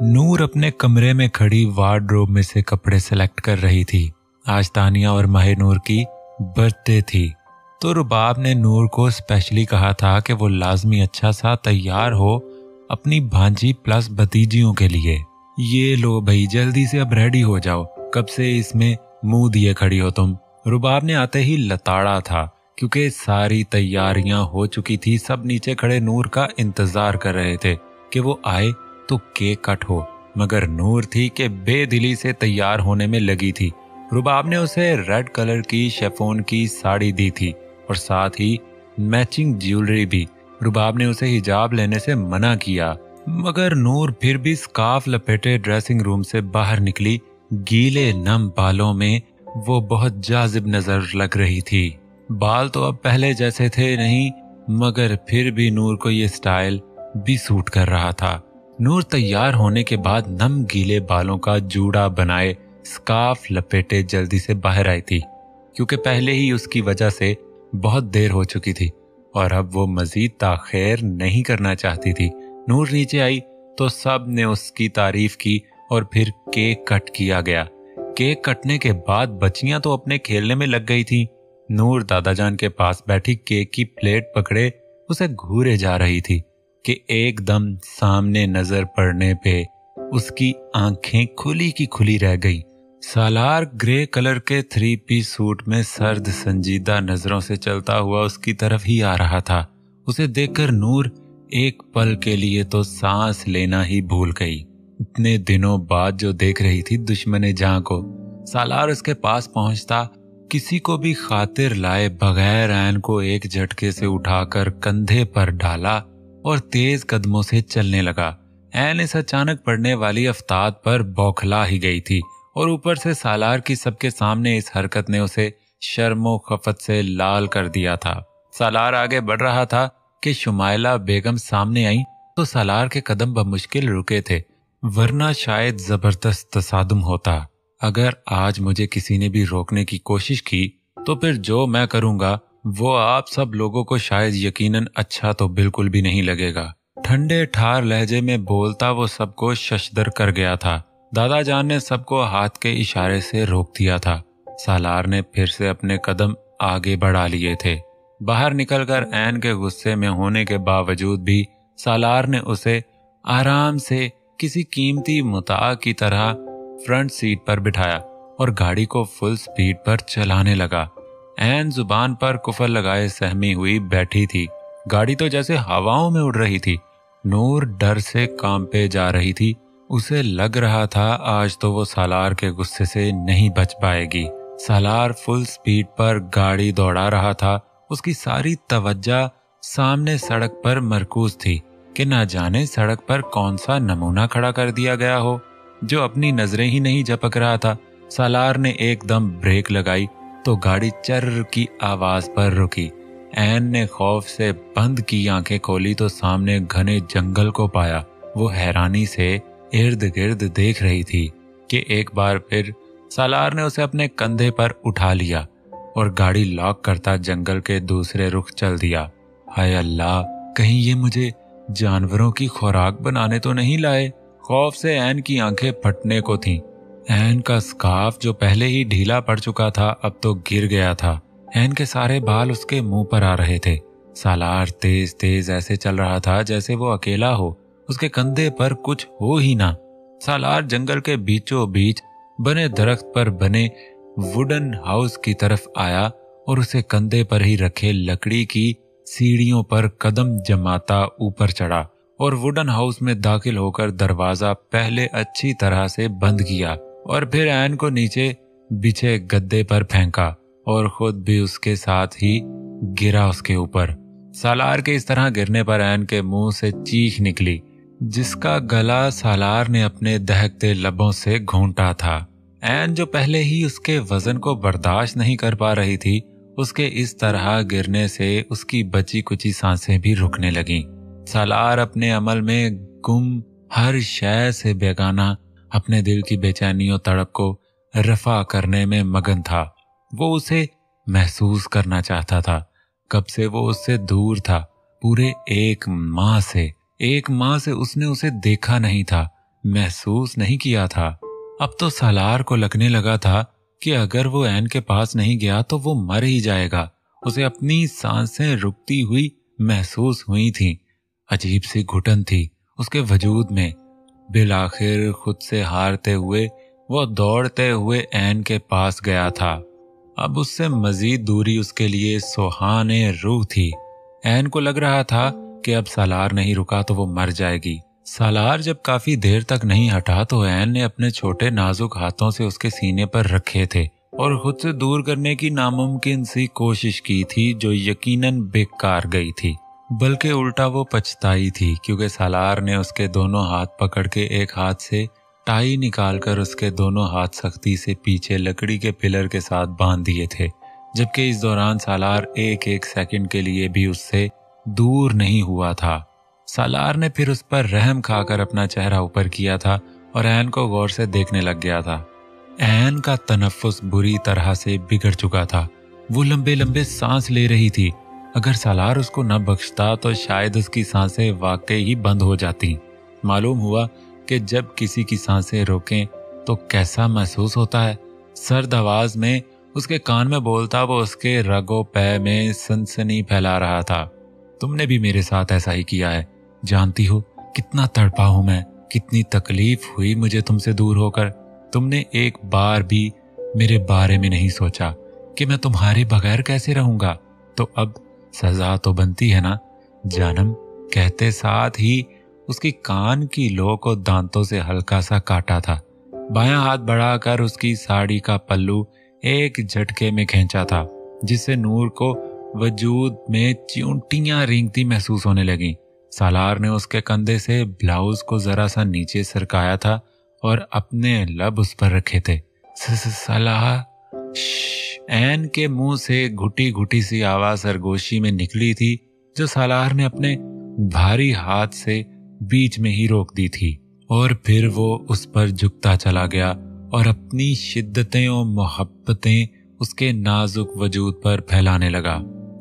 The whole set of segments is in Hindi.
नूर अपने कमरे में खड़ी वार्डरोब में से कपड़े सेलेक्ट कर रही थी। आज तानिया और महनूर की बर्थडे थी, तो रुबाब ने नूर को स्पेशली कहा था कि वो लाजमी अच्छा सा तैयार हो अपनी भांजी प्लस भतीजियों के लिए। ये लो भाई, जल्दी से अब रेडी हो जाओ, कब से इसमें मुंह दिए खड़ी हो तुम। रुबाब ने आते ही लताड़ा था, क्योंकि सारी तैयारियां हो चुकी थी। सब नीचे खड़े नूर का इंतजार कर रहे थे कि वो आए तो केक कट हो, मगर नूर थी कि बेदिली से तैयार होने में लगी थी। रुबाब ने उसे रेड कलर की शेफोन की साड़ी दी थी और साथ ही मैचिंग ज्वेलरी भी। रुबाब ने उसे हिजाब लेने से मना किया, मगर नूर फिर भी स्कार्फ लपेटे ड्रेसिंग रूम से बाहर निकली। गीले नम बालों में वो बहुत जाजिब नजर लग रही थी। बाल तो अब पहले जैसे थे नहीं, मगर फिर भी नूर को ये स्टाइल भी सूट कर रहा था। नूर तैयार होने के बाद नम गीले बालों का जूड़ा बनाए स्कार्फ लपेटे जल्दी से बाहर आई थी, क्योंकि पहले ही उसकी वजह से बहुत देर हो चुकी थी और अब वो मजीद ताखीर नहीं करना चाहती थी। नूर नीचे आई तो सब ने उसकी तारीफ की और फिर केक कट किया गया। केक कटने के बाद बच्चियां तो अपने खेलने में लग गई थी। नूर दादाजान के पास बैठी केक की प्लेट पकड़े उसे घूरे जा रही थी कि एकदम सामने नजर पड़ने पे उसकी आंखें खुली की खुली रह गई। सालार ग्रे कलर के 3 पीस सूट में सर्द संजीदा नजरों से चलता हुआ उसकी तरफ ही आ रहा था। उसे देखकर नूर एक पल के लिए तो सांस लेना ही भूल गई। इतने दिनों बाद जो देख रही थी दुश्मने जान को। सालार उसके पास पहुंचता, किसी को भी खातिर लाए बगैर ऐन को एक झटके से उठाकर कंधे पर डाला और तेज कदमों से चलने लगा। ऐन इस अचानक पड़ने वाली अफ्ताब पर बौखला ही गई थी और ऊपर से सालार की सबके सामने इस हरकत ने उसे शर्मो खफत से लाल कर दिया था। सालार आगे बढ़ रहा था कि शुमाइला बेगम सामने आई तो सालार के कदम बमुश्किल रुके थे, वरना शायद जबरदस्त तसादुम होता। अगर आज मुझे किसी ने भी रोकने की कोशिश की तो फिर जो मैं करूंगा वो आप सब लोगों को शायद यकीनन अच्छा तो बिल्कुल भी नहीं लगेगा। ठंडे ठार लहजे में बोलता वो सबको शशदर कर गया था। दादाजान ने सबको हाथ के इशारे से रोक दिया था। सालार ने फिर से अपने कदम आगे बढ़ा लिए थे। बाहर निकलकर ऐन के गुस्से में होने के बावजूद भी सालार ने उसे आराम से किसी कीमती मुता की तरह फ्रंट सीट पर बिठाया और गाड़ी को फुल स्पीड पर चलाने लगा। ऐन जुबान पर कुफर लगाए सहमी हुई बैठी थी। गाड़ी तो जैसे हवाओं में उड़ रही थी। नूर डर से कांपे जा रही थी। उसे लग रहा था आज तो वो सालार के गुस्से से नहीं बच पाएगी। सालार फुल स्पीड पर गाड़ी दौड़ा रहा था। उसकी सारी तवज्जो सामने सड़क पर मरकूज थी कि ना जाने सड़क पर कौन सा नमूना खड़ा कर दिया गया हो जो अपनी नजरें ही नहीं झपक रहा था। सालार ने एकदम ब्रेक लगाई तो गाड़ी चर्र की आवाज पर रुकी। ऐन ने खौफ से बंद की आंखें खोली तो सामने घने जंगल को पाया। वो हैरानी से इर्द गिर्द देख रही थी कि एक बार फिर सालार ने उसे अपने कंधे पर उठा लिया और गाड़ी लॉक करता जंगल के दूसरे रुख चल दिया। हाय अल्लाह, कहीं ये मुझे जानवरों की खुराक बनाने तो नहीं लाए। खौफ से ऐन की आंखें फटने को थीं। ऐन का स्कार्फ जो पहले ही ढीला पड़ चुका था अब तो गिर गया था। ऐन के सारे बाल उसके मुंह पर आ रहे थे। सालार तेज तेज ऐसे चल रहा था जैसे वो अकेला हो, उसके कंधे पर कुछ हो ही ना। सालार जंगल के बीचों बीच बने दरख्त पर बने वुडन हाउस की तरफ आया और उसे कंधे पर ही रखे लकड़ी की सीढ़ियों पर कदम जमाता ऊपर चढ़ा और वुडन हाउस में दाखिल होकर दरवाजा पहले अच्छी तरह से बंद किया और फिर ऐन को नीचे बिछे गद्दे पर फेंका और खुद भी उसके साथ ही गिरा उसके ऊपर। सालार के इस तरह गिरने पर ऐन के मुंह से चीख निकली, जिसका गला सालार ने अपने दहकते लबों से घूंटा था। ऐन जो पहले ही उसके वजन को बर्दाश्त नहीं कर पा रही थी, उसके इस तरह गिरने से उसकी बची कुची सांसें भी रुकने लगीं। सालार अपने अमल में गुम हर शय से बेगाना अपने दिल की बेचैनी और तड़प को रफा करने में मगन था। वो उसे महसूस करना चाहता था। कब से वो उससे दूर था, पूरे एक माह से उसने उसे देखा नहीं था। महसूस नहीं किया था। अब तो सालार को लगने लगा था कि अगर वो ऐन के पास नहीं गया तो वो मर ही जाएगा। उसे अपनी सांसें रुकती हुई महसूस हुई थी। अजीब सी घुटन थी उसके वजूद में। बिल आखिर खुद से हारते हुए वो दौड़ते हुए ऐन के पास गया था। अब उससे मजीद दूरी उसके लिए सुहाने रूह थी। ऐन को लग रहा था कि अब सालार नहीं रुका तो वो मर जाएगी। सालार जब काफी देर तक नहीं हटा तो ऐन ने अपने छोटे नाजुक हाथों से उसके सीने पर रखे थे और खुद से दूर करने की नामुमकिन सी कोशिश की थी, जो यकीनन बेकार गई थी। बल्कि उल्टा वो पछताई थी, क्योंकि सालार ने उसके दोनों हाथ पकड़ के एक हाथ से टाई निकालकर उसके दोनों हाथ सख्ती से पीछे लकड़ी के पिलर के साथ बांध दिए थे, जबकि इस दौरान सालार एक एक सेकंड के लिए भी उससे दूर नहीं हुआ था। सालार ने फिर उस पर रहम खाकर अपना चेहरा ऊपर किया था और ऐन को गौर से देखने लग गया था। ऐन का तनफ्फुस बुरी तरह से बिगड़ चुका था। वो लंबे लंबे सांस ले रही थी। अगर सालार उसको न बख्शता तो शायद उसकी सांसें वाकई ही बंद हो जाती। मालूम हुआ कि जब किसी की सांसें रोकें तो कैसा महसूस होता है। सर्द आवाज में उसके कान में बोलता वो उसके रगो पै में सनसनी फैला रहा था। तुमने भी मेरे साथ ऐसा ही किया है। जानती हो कितना तड़पा हूं मैं, कितनी तकलीफ हुई मुझे तुमसे दूर होकर। तुमने एक बार भी मेरे बारे में नहीं सोचा कि मैं तुम्हारे बगैर कैसे रहूंगा। तो अब सजा तो बनती है ना जानम। कहते साथ ही उसकी कान की लो को दांतों से हल्का सा काटा था। बायां हाथ बढ़ाकर उसकी साड़ी का पल्लू एक झटके में खींचा था, जिससे नूर को वजूद में चिंटियां रेंगती महसूस होने लगी। सालार ने उसके कंधे से ब्लाउज को जरा सा नीचे सरकाया था और अपने लब उस पर रखे थे। सालार, ऐन के मुंह से घुटी घुटी सी आवाज सरगोशी में निकली थी, जो सालार ने अपने भारी हाथ से बीच में ही रोक दी थी। और फिर वो उस पर झुकता चला गया और अपनी शिद्दतें और मोहब्बतें उसके नाजुक वजूद पर फैलाने लगा।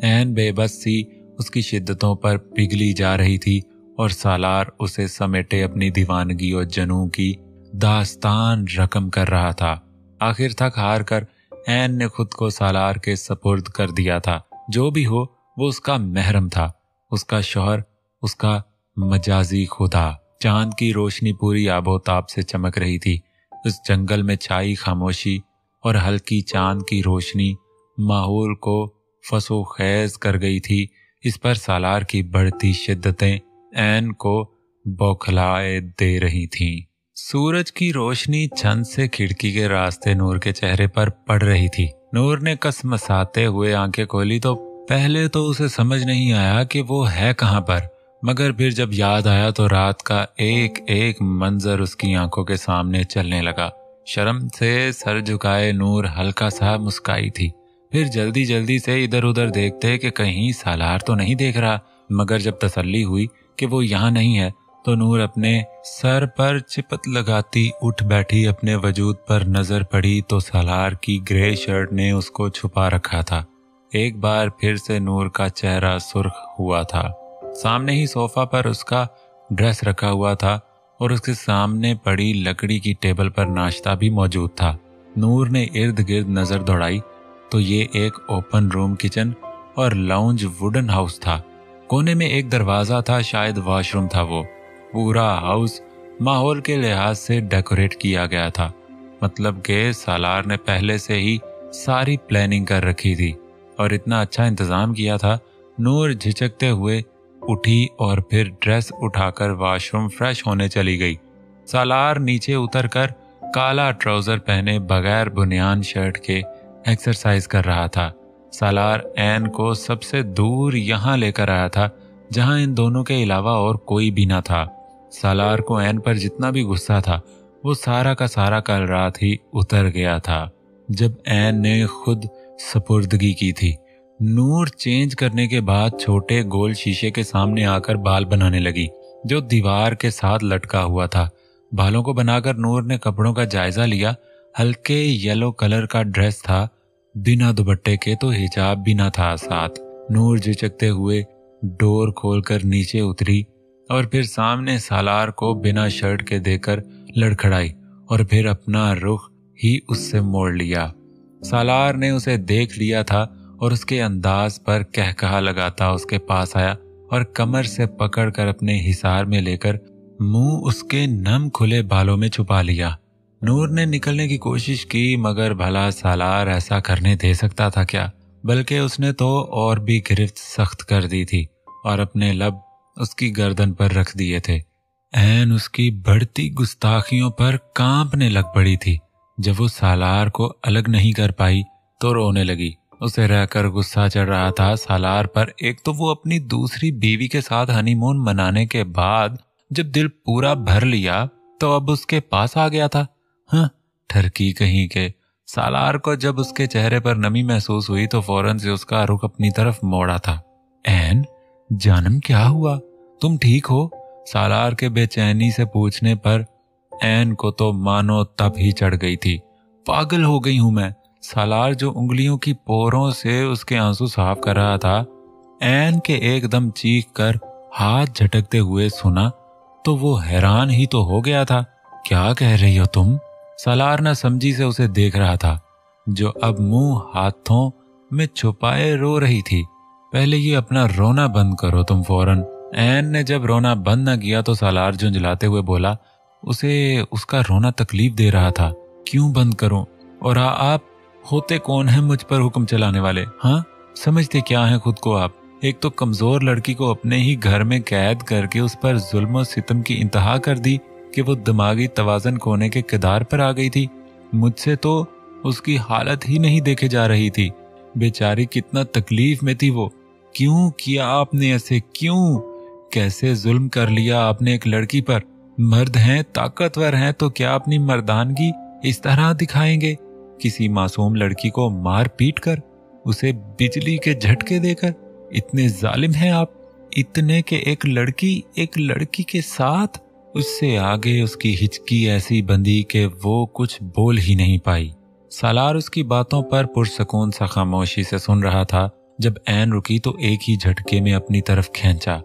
ऐन बेबस सी उसकी शिद्दतों पर पिघली जा रही थी और सालार उसे समेटे अपनी दीवानगी और जनू की दास्तान रकम कर रहा था। आखिर थक हार कर ऐन ने खुद को सालार के सपुर्द कर दिया था। जो भी हो वो उसका महरम था, उसका शौहर, उसका मजाजी खुदा। चांद की रोशनी पूरी आबोताब से चमक रही थी। उस जंगल में छाई खामोशी और हल्की चांद की रोशनी माहौल को फसो खैज कर गई थी। इस पर सालार की बढ़ती शिद्दतें ऐन को बौखलाए दे रही थीं। सूरज की रोशनी छन से खिड़की के रास्ते नूर के चेहरे पर पड़ रही थी। नूर ने कसमसाते हुए आंखें खोली तो पहले तो उसे समझ नहीं आया कि वो है कहां पर, मगर फिर जब याद आया तो रात का एक एक मंजर उसकी आंखों के सामने चलने लगा। शर्म से सर झुकाए नूर हल्का सा मुस्काई थी। फिर जल्दी जल्दी से इधर उधर देखते कि कहीं सालार तो नहीं देख रहा, मगर जब तसल्ली हुई कि वो यहाँ नहीं है तो नूर अपने सर पर चिपत लगाती उठ बैठी। अपने वजूद पर नजर पड़ी तो सालार की ग्रे शर्ट ने उसको छुपा रखा था। एक बार फिर से नूर का चेहरा सुर्ख हुआ था। सामने ही सोफा पर उसका ड्रेस रखा हुआ था और उसके सामने पड़ी लकड़ी की टेबल पर नाश्ता भी मौजूद था। नूर ने इर्द गिर्द नजर दौड़ाई तो ये एक ओपन रूम किचन और लाउंज वुडन हाउस था। कोने में एक दरवाजा था, शायद वॉशरूम था वो। पूरा हाउस माहौल के लिहाज से डेकोरेट किया गया था, मतलब के सालार ने पहले से ही सारी प्लानिंग कर रखी थी और इतना अच्छा इंतजाम किया था। नूर झिझकते हुए उठी और फिर ड्रेस उठाकर वॉशरूम फ्रेश होने चली गई। सालार नीचे उतरकर काला ट्राउजर पहने बगैर बुनियान शर्ट के एक्सरसाइज कर रहा था। सालार ऐन को सबसे दूर यहाँ लेकर आया था जहाँ इन दोनों के अलावा और कोई भी न था। सालार को ऐन पर जितना भी गुस्सा था वो सारा का सारा कल रात ही उतर गया था जब ऐन ने खुद सपुर्दगी की थी। नूर चेंज करने के बाद छोटे गोल शीशे के सामने आकर बाल बनाने लगी, जो दीवार के साथ लटका हुआ था। बालों को बनाकर नूर ने कपड़ों का जायजा लिया। हल्के येलो कलर का ड्रेस था, बिना दुपट्टे के, तो हिजाब भी ना था साथ। नूर झिझकते हुए डोर खोलकर नीचे उतरी और फिर सामने सालार को बिना शर्ट के देकर लड़खड़ाई और फिर अपना रुख ही उससे मोड़ लिया। सालार ने उसे देख लिया था और उसके अंदाज पर कहकहा लगाता उसके पास आया और कमर से पकड़कर अपने हिसार में लेकर मुंह उसके नम खुले बालों में छुपा लिया। नूर ने निकलने की कोशिश की, मगर भला सालार ऐसा करने दे सकता था क्या? बल्कि उसने तो और भी गिरफ्त सख्त कर दी थी और अपने लब उसकी गर्दन पर रख दिए थे। ऐन उसकी बढ़ती गुस्ताखियों पर कांपने लग पड़ी थी। जब वो सालार को अलग नहीं कर पाई तो रोने लगी। उसे रहकर गुस्सा चढ़ रहा था सालार पर। एक तो वो अपनी दूसरी बीवी के साथ हनीमून मनाने के बाद जब दिल पूरा भर लिया तो अब उसके पास आ गया था। हाँ, ठरकी कहीं के। सालार को जब उसके चेहरे पर नमी महसूस हुई तो फौरन से उसका रुख अपनी तरफ मोड़ा था। ऐन जानम, क्या हुआ? तुम ठीक हो? सालार के बेचैनी से पूछने पर ऐन को तो मानो तब ही चढ़ गई थी। पागल हो गई हूं मैं। सालार जो उंगलियों की पोरों से उसके आंसू साफ कर रहा था, ऐन के एकदम चीख कर हाथ झटकते हुए सुना तो वो हैरान ही तो हो गया था। क्या कह रही हो तुम? सालार न समझी से उसे देख रहा था, जो अब मुंह हाथों में छुपाए रो रही थी। पहले ये अपना रोना बंद करो तुम फौरन। ऐन ने जब रोना बंद न किया तो सालार झुंझलाते हुए बोला, उसे उसका रोना तकलीफ दे रहा था। क्यों बंद करूं? और आप होते कौन हैं मुझ पर हुक्म चलाने वाले? हाँ, समझते क्या हैं खुद को आप? एक तो कमजोर लड़की को अपने ही घर में कैद करके उस पर जुल्म और सितम की इंतहा कर दी कि वो दिमागी तवाज़न खोने के किदार पर आ गई थी। मुझसे तो उसकी हालत ही नहीं देखे जा रही थी। बेचारी कितना तकलीफ में थी वो। क्यों किया आपने ऐसे? क्यों? कैसे जुल्म कर लिया आपने एक लड़की पर? मर्द हैं, ताकतवर हैं, तो क्या अपनी मर्दानगी इस तरह दिखाएंगे? किसी मासूम लड़की को मार पीट कर, उसे बिजली के झटके देकर? इतने जालिम हैं आप। इतने के एक लड़की के साथ। उससे आगे उसकी हिचकी ऐसी बंधी कि वो कुछ बोल ही नहीं पाई। सालार उसकी बातों पर पुरसकून सा खामोशी से सुन रहा था। जब ऐन रुकी तो एक ही झटके में अपनी तरफ खींचा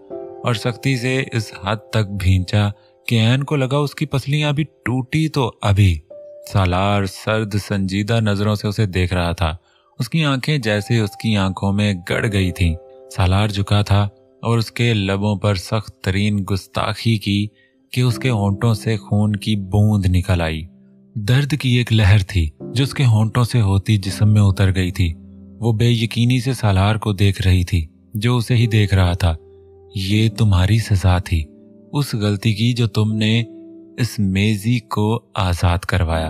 और सख्ती से इस हद तक भींचा कि ऐन को लगा उसकी पसलियां अभी टूटी तो अभी। सालार सर्द संजीदा नजरों से उसे देख रहा था। उसकी आंखें जैसे उसकी आंखों में गड़ गई थीं। सालार झुका था और उसके लबों पर सख्त तरीन गुस्ताखी की कि उसके होंठों से खून की बूंद निकल आई। दर्द की एक लहर थी जो उसके होंठों से होती जिस्म में उतर गई थी। वो बेयकीनी से सालार को देख रही थी जो उसे ही देख रहा था। ये तुम्हारी सजा थी उस गलती की जो तुमने इस मेजी को आजाद करवाया,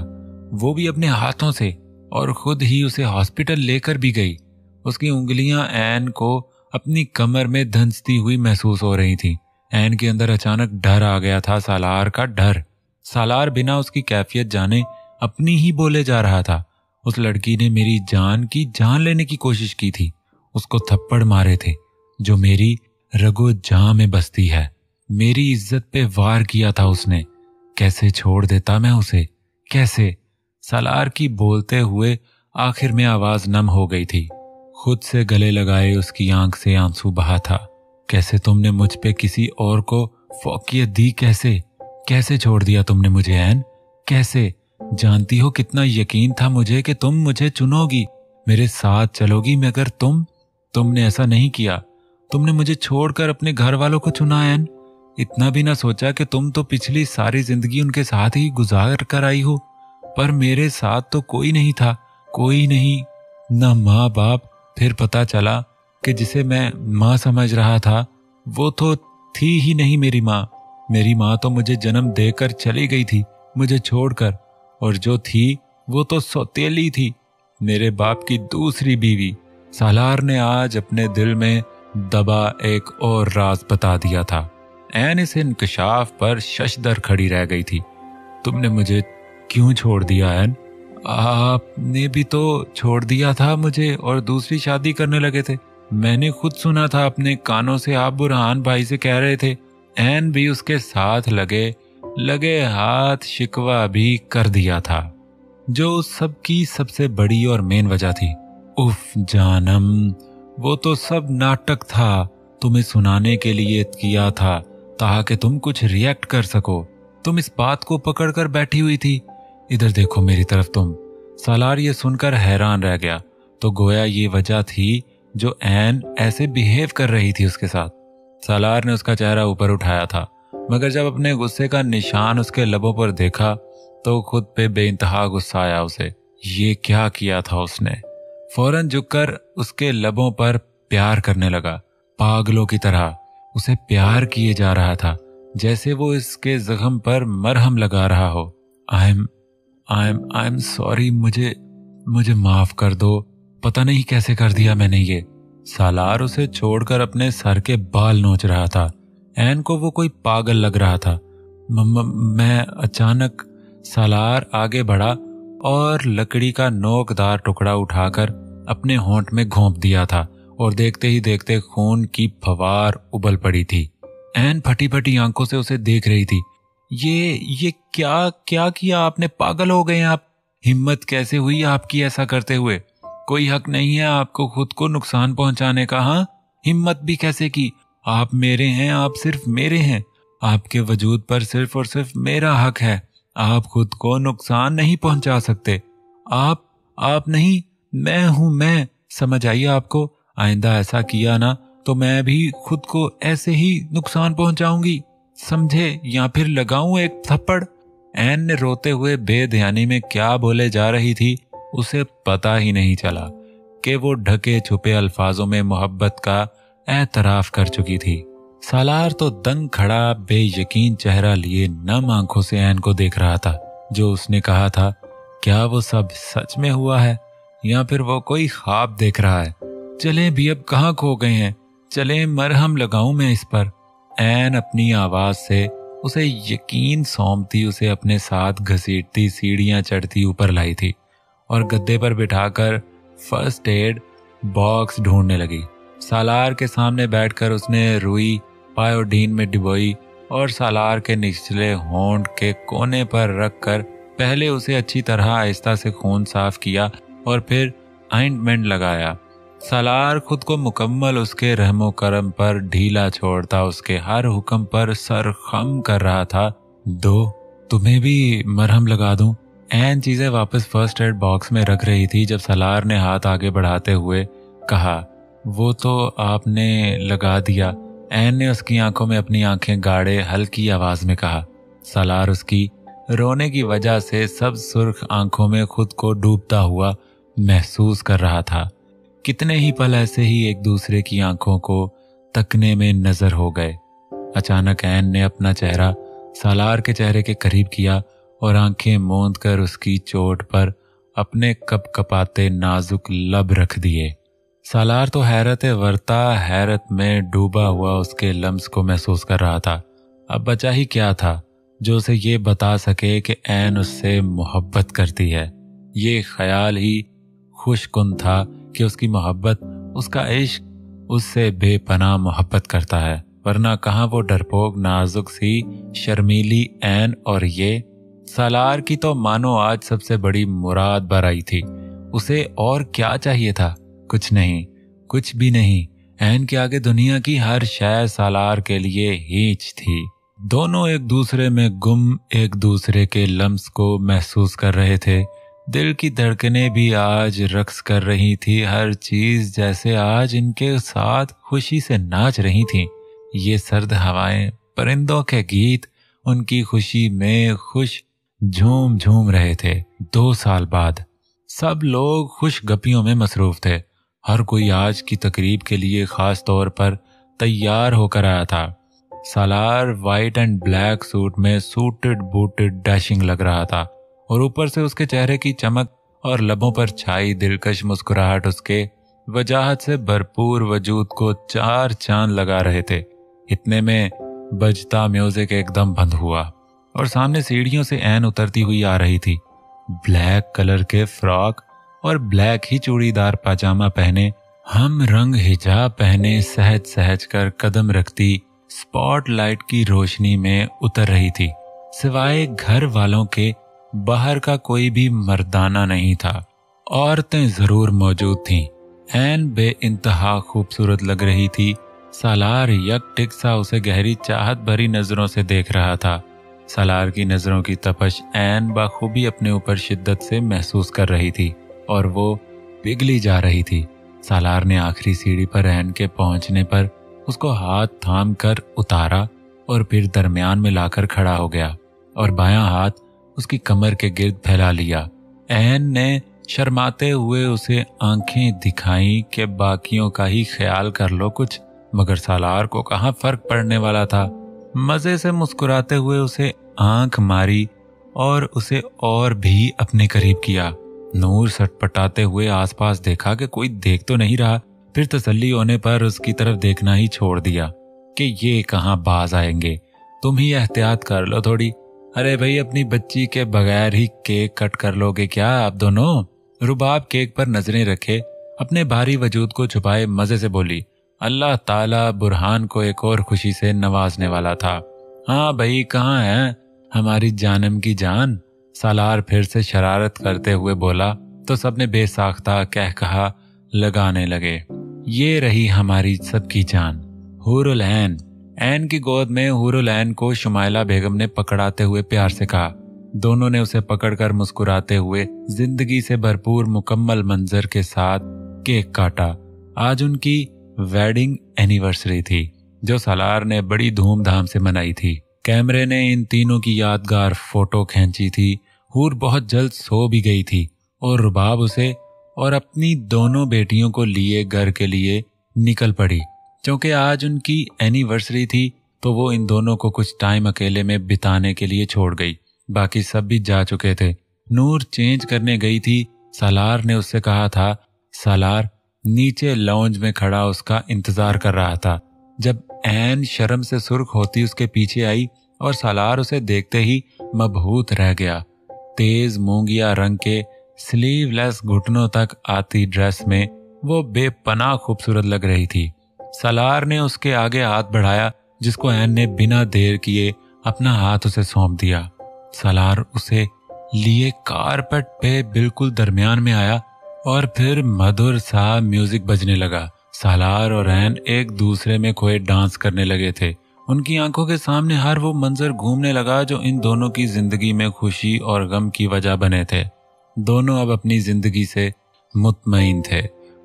वो भी अपने हाथों से, और खुद ही उसे हॉस्पिटल लेकर भी गई। उसकी उंगलियां ऐन को अपनी कमर में धंसती हुई महसूस हो रही थी। ऐन के अंदर अचानक डर आ गया था, सालार का डर। सालार बिना उसकी कैफियत जाने अपनी ही बोले जा रहा था। उस लड़की ने मेरी जान की जान लेने की कोशिश की थी। उसको थप्पड़ मारे थे जो मेरी रगो जां में बसती है। मेरी इज्जत पे वार किया था उसने। कैसे छोड़ देता मैं उसे? कैसे? सालार की बोलते हुए आखिर में आवाज नम हो गई थी। खुद से गले लगाए उसकी आंख से आंसू बहा था। कैसे तुमने मुझ पे किसी और को फौकियत दी? कैसे छोड़ दिया तुमने मुझे ऐन? कैसे? जानती हो कितना यकीन था मुझे कि तुम मुझे चुनोगी, मेरे साथ चलोगी, मगर तुमने ऐसा नहीं किया। तुमने मुझे छोड़कर अपने घर वालों को चुना ऐन। इतना भी ना सोचा कि तुम तो पिछली सारी जिंदगी उनके साथ ही गुजार कर आई हो। पर मेरे साथ तो कोई नहीं था, कोई नहीं, ना माँ बाप। फिर पता चला कि जिसे मैं माँ समझ रहा था वो तो थी ही नहीं मेरी माँ। मेरी माँ तो मुझे जन्म देकर चली गई थी मुझे छोड़कर, और जो थी वो तो सौतेली थी, मेरे बाप की दूसरी बीवी। सालार ने आज अपने दिल में दबा एक और राज बता दिया था। ऐन इस इंकशाफ पर शशदर खड़ी रह गई थी। तुमने मुझे क्यों छोड़ दिया ऐन? आपने भी तो छोड़ दिया था मुझे और दूसरी शादी करने लगे थे। मैंने खुद सुना था अपने कानों से, आप बुरहान भाई से कह रहे थे। ऐन भी उसके साथ लगे हाथ शिकवा भी कर दिया था, जो सबकी सबसे बड़ी और मेन वजह थी। उफ जानम, वो तो सब नाटक था, तुम्हें सुनाने के लिए किया था ताकि तुम कुछ रिएक्ट कर सको। तुम इस बात को पकड़कर बैठी हुई थी। इधर देखो मेरी तरफ तुम। सालार ये सुनकर हैरान रह गया। तो गोया ये वजह थी जो एन ऐसे बिहेव कर रही थी उसके साथ। सालार ने उसका चेहरा ऊपर उठाया था, मगर जब अपने गुस्से का निशान उसके लबों पर देखा तो खुद पे बेइंतहा गुस्सा आया उसे। ये क्या किया था उसने। फौरन झुककर उसके लबों पर प्यार करने लगा। पागलों की तरह उसे प्यार किए जा रहा था, जैसे वो इसके जख्म पर मरहम लगा रहा हो। आई एम सॉरी, मुझे माफ कर दो। पता नहीं कैसे कर दिया मैंने ये। सालार उसे छोड़कर अपने सर के बाल नोच रहा था। एन को वो कोई पागल लग रहा था। मैं अचानक। सालार आगे बढ़ा और लकड़ी का नोकदार टुकड़ा उठाकर अपने होंठ में घोंप दिया था और देखते ही देखते खून की फवार उबल पड़ी थी। एन फटी फटी आंखों से उसे देख रही थी। ये क्या किया आपने? पागल हो गए आप? हिम्मत कैसे हुई आपकी ऐसा करते हुए? कोई हक नहीं है आपको खुद को नुकसान पहुंचाने का। हाँ, हिम्मत भी कैसे की? आप मेरे हैं, आप सिर्फ मेरे हैं। आपके वजूद पर सिर्फ और सिर्फ मेरा हक है। आप खुद को नुकसान नहीं पहुंचा सकते। आप नहीं, मैं हूं मैं। समझ आइए आपको। आइंदा ऐसा किया ना तो मैं भी खुद को ऐसे ही नुकसान पहुंचाऊंगी, समझे? या फिर लगाऊं एक थप्पड़। एन ने रोते हुए बेध्यानी में क्या बोले जा रही थी उसे पता ही नहीं चला कि वो ढके छुपे अल्फाजों में मोहब्बत का एतराफ कर चुकी थी। सालार तो दंग खड़ा बेयकीन चेहरा लिए नम आंखों से एन को देख रहा था। जो उसने कहा था, क्या वो सब सच में हुआ है या फिर वो कोई ख्वाब देख रहा है? चले भी, अब कहाँ खो गए हैं? चले, मरहम लगाऊं मैं इस पर। एन अपनी आवाज से उसे यकीन सौंपती उसे अपने साथ घसीटती सीढ़ियां चढ़ती ऊपर लाई थी और गद्दे पर बिठाकर फर्स्ट एड बॉक्स ढूंढने लगी। सालार के सामने बैठकर उसने रुई पायोडीन में डिबोई और सालार के निचले होंठ के कोने पर रखकर पहले उसे अच्छी तरह आहिस्ता से खून साफ किया और फिर ऑइंटमेंट लगाया। सालार खुद को मुकम्मल उसके रहमो करम पर ढीला छोड़ता उसके हर हुक्म पर सर खम कर रहा था। दो, तुम्हें भी मरहम लगा दूं? एन चीजें वापस फर्स्ट एड बॉक्स में रख रही थी जब सालार ने हाथ आगे बढ़ाते हुए कहा, वो तो आपने लगा दिया। एन ने उसकी आंखों में अपनी आंखें गाड़े हल्की आवाज में कहा। सालार उसकी रोने की वजह से सब सुर्ख आंखों में खुद को डूबता हुआ महसूस कर रहा था। कितने ही पल ऐसे ही एक दूसरे की आंखों को तकने में नजर हो गए। अचानक एन ने अपना चेहरा सालार के चेहरे के करीब किया और आंखें मूंद कर उसकी चोट पर अपने कपकपाते नाजुक लब रख दिए। सालार तो हैरत में डूबा हुआ उसके लम्स को महसूस कर रहा था। अब बचा ही क्या था जो उसे ये बता सके कि एन उससे मोहब्बत करती है। ये ख्याल ही खुशकुन था कि उसकी मोहब्बत, उसका इश्क उससे बेपनाह मोहब्बत करता है, वरना कहाँ वो डरपोक नाजुक सी शर्मीली एन। और ये सालार की तो मानो आज सबसे बड़ी मुराद बर आई थी। उसे और क्या चाहिए था? कुछ नहीं, कुछ भी नहीं। एन के आगे दुनिया की हर शय सालार के लिए हीच थी। दोनों एक दूसरे में गुम एक दूसरे के लम्स को महसूस कर रहे थे। दिल की धड़कनें भी आज रक्स कर रही थी। हर चीज जैसे आज इनके साथ खुशी से नाच रही थी। ये सर्द हवाएं, परिंदों के गीत उनकी खुशी में खुश झूम झूम रहे थे। 2 साल बाद सब लोग खुश गपियों में मसरूफ थे। हर कोई आज की तकरीब के लिए खास तौर पर तैयार होकर आया था। सालार वाइट एंड ब्लैक सूट में सूटेड बूटेड डैशिंग लग रहा था और ऊपर से उसके चेहरे की चमक और लबों पर छाई दिलकश मुस्कुराहट उसके वजाहत से भरपूर वजूद को 4 चांद लगा रहे थे। इतने में बजता म्यूजिक एकदम बंद हुआ और सामने सीढ़ियों से एन उतरती हुई आ रही थी। ब्लैक कलर के फ्रॉक और ब्लैक ही चूड़ीदार पाजामा पहने, हम रंग हिजाब पहने सहज सहज कर कदम रखती स्पॉटलाइट की रोशनी में उतर रही थी। सिवाय घर वालों के बाहर का कोई भी मर्दाना नहीं था। औरतें जरूर मौजूद थीं। एन बेइंतहा खूबसूरत लग रही थी। सालार यकटिक सा उसे गहरी चाहत भरी नजरों से देख रहा था। सालार की नजरों की तपश ऐन बाखूबी अपने ऊपर शिद्दत से महसूस कर रही थी और वो पिघली जा रही थी। सालार ने आखिरी सीढ़ी पर ऐन के पहुंचने पर उसको हाथ थाम कर उतारा और फिर दरमियान में लाकर खड़ा हो गया और बायां हाथ उसकी कमर के गिर्द फैला लिया। ऐन ने शर्माते हुए उसे आंखें दिखाई कि बाकियों का ही ख्याल कर लो कुछ, मगर सालार को कहाँ फर्क पड़ने वाला था। मजे से मुस्कुराते हुए उसे आंख मारी और उसे और भी अपने करीब किया। नूर सटपटाते हुए आसपास देखा कि कोई देख तो नहीं रहा, फिर तसल्ली होने पर उसकी तरफ देखना ही छोड़ दिया कि ये कहाँ बाज आएंगे, तुम ही एहतियात कर लो थोड़ी। अरे भाई, अपनी बच्ची के बगैर ही केक कट कर लोगे क्या आप दोनों? रुबाब केक पर नजरें रखे अपने भारी वजूद को छुपाए मजे से बोली। अल्लाह ताला बुरहान को एक और खुशी से नवाजने वाला था। हाँ भाई, कहाँ है हमारी जानम की जान? सालार फिर से शरारत करते हुए बोला तो सबने बेसाख्ता कह कहा लगाने लगे। ये रही हमारी सबकी जान, हुरुल ऐन। ऐन की गोद में हुरुल ऐन को शुमाइला बेगम ने पकड़ाते हुए प्यार से कहा। दोनों ने उसे पकड़कर मुस्कुराते हुए जिंदगी से भरपूर मुकम्मल मंजर के साथ केक काटा। आज उनकी वेडिंग एनिवर्सरी थी जो सालार ने बड़ी धूमधाम से मनाई थी। कैमरे ने इन तीनों की यादगार फोटो खींची थी। हूर बहुत जल्द सो भी गई थी और रुबाब उसे और अपनी दोनों बेटियों को लिए घर के लिए निकल पड़ी। क्योंकि आज उनकी एनिवर्सरी थी तो वो इन दोनों को कुछ टाइम अकेले में बिताने के लिए छोड़ गई। बाकी सब भी जा चुके थे। नूर चेंज करने गई थी। सालार ने उससे कहा था। सालार नीचे लाउंज में खड़ा उसका इंतजार कर रहा था। जब ऐन शर्म से सुर्ख होती उसके पीछे आई और सालार उसे देखते ही मबहूत रह गया। तेज मूंगिया रंग के स्लीवलेस घुटनों तक आती ड्रेस में वो बेपनाह खूबसूरत लग रही थी। सालार ने उसके आगे हाथ बढ़ाया जिसको ऐन ने बिना देर किए अपना हाथ उसे सौंप दिया। सालार उसे लिए कारपेट पे बिल्कुल दरमियान में आया और फिर मधुर सा म्यूजिक बजने लगा। सालार और ऐन एक दूसरे में खोए डांस करने लगे थे। उनकी आंखों के सामने हर वो मंजर घूमने लगा जो इन दोनों की जिंदगी में खुशी और गम की वजह बने थे। दोनों अब अपनी जिंदगी से मुतमईन थे,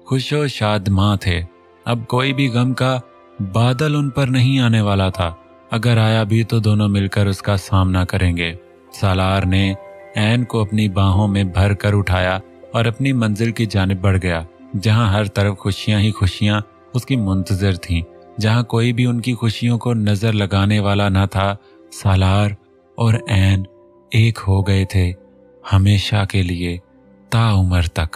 खुशो शादमां थे। अब कोई भी गम का बादल उन पर नहीं आने वाला था। अगर आया भी तो दोनों मिलकर उसका सामना करेंगे। सालार ने ऐन को अपनी बाहों में भर कर उठाया और अपनी मंजिल की जानिब बढ़ गया, जहां हर तरफ खुशियां ही खुशियां उसकी मुंतजर थीं, जहां कोई भी उनकी खुशियों को नजर लगाने वाला न था। सालार और ऐन एक हो गए थे हमेशा के लिए, ताउम्र तक।